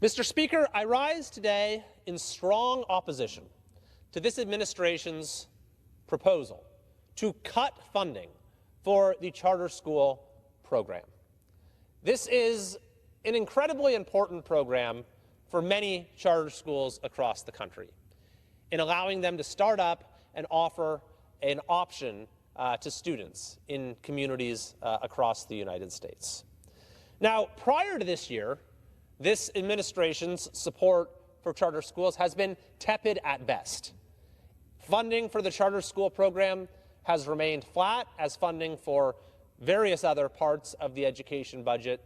Mr. Speaker, I rise today in strong opposition to this administration's proposal to cut funding for the charter school program. This is an incredibly important program for many charter schools across the country in allowing them to start up and offer an option to students in communities across the United States. Now, prior to this year, this administration's support for charter schools has been tepid at best. Funding for the charter school program has remained flat as funding for various other parts of the education budget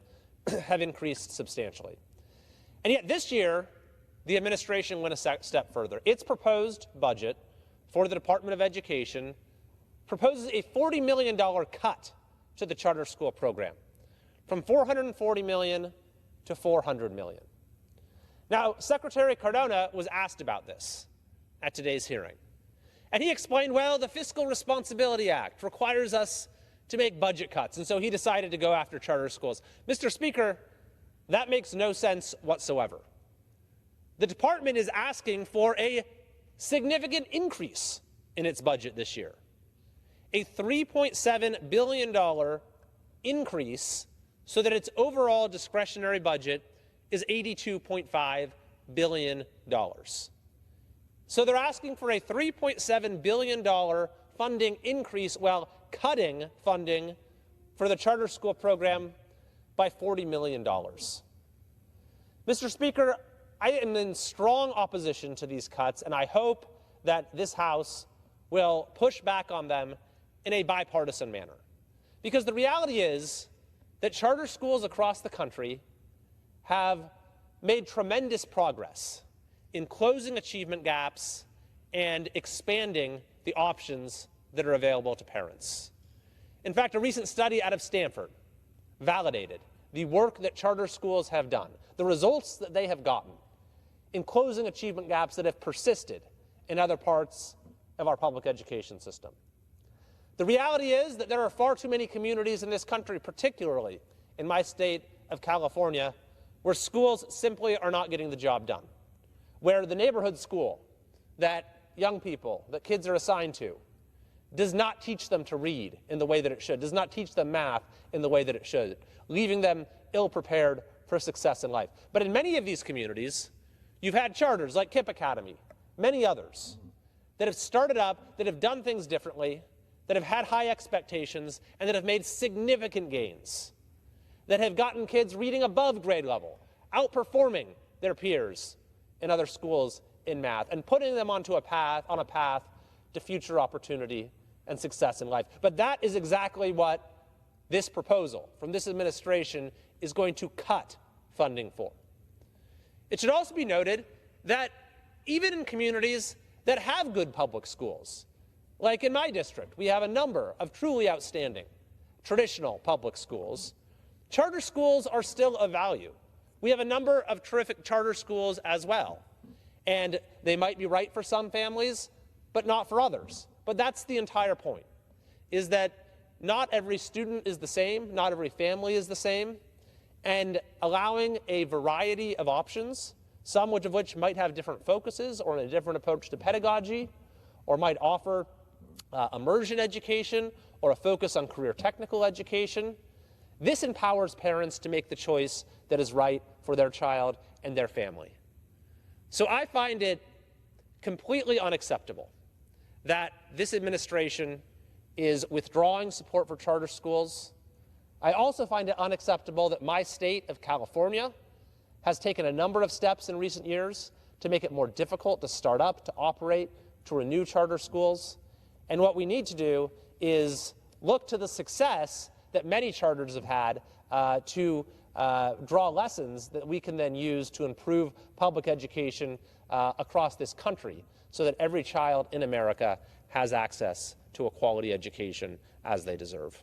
have increased substantially. And yet this year, the administration went a step further. Its proposed budget for the Department of Education proposes a $40 million cut to the charter school program, from $440 million to $400 million. Now, Secretary Cardona was asked about this at today's hearing. And he explained, well, the Fiscal Responsibility Act requires us to make budget cuts, and so he decided to go after charter schools. Mr. Speaker, that makes no sense whatsoever. The department is asking for a significant increase in its budget this year, a $3.7 billion increase so that its overall discretionary budget is $82.5 billion. So they're asking for a $3.7 billion funding increase while cutting funding for the charter school program by $40 million. Mr. Speaker, I am in strong opposition to these cuts, and I hope that this House will push back on them in a bipartisan manner. Because the reality is that charter schools across the country have made tremendous progress in closing achievement gaps and expanding the options that are available to parents. In fact, a recent study out of Stanford validated the work that charter schools have done, the results that they have gotten in closing achievement gaps that have persisted in other parts of our public education system. The reality is that there are far too many communities in this country, particularly in my state of California, where schools simply are not getting the job done, where the neighborhood school that young people, that kids are assigned to, does not teach them to read in the way that it should, does not teach them math in the way that it should, leaving them ill-prepared for success in life. But in many of these communities, you've had charters like KIPP Academy, many others, that have started up, that have done things differently, that have had high expectations, and that have made significant gains, that have gotten kids reading above grade level, outperforming their peers in other schools in math, and putting them on a path to future opportunity and success in life. But that is exactly what this proposal from this administration is going to cut funding for. It should also be noted that even in communities that have good public schools, like in my district, we have a number of truly outstanding traditional public schools, charter schools are still of value. We have a number of terrific charter schools as well, and they might be right for some families, but not for others. But that's the entire point, is that not every student is the same, not every family is the same, and allowing a variety of options, some of which might have different focuses or a different approach to pedagogy, or might offer immersion education or a focus on career technical education. This empowers parents to make the choice that is right for their child and their family. So I find it completely unacceptable that this administration is withdrawing support for charter schools. I also find it unacceptable that my state of California has taken a number of steps in recent years to make it more difficult to start up, to operate, to renew charter schools. And what we need to do is look to the success that many charters have had to draw lessons that we can then use to improve public education across this country so that every child in America has access to a quality education as they deserve.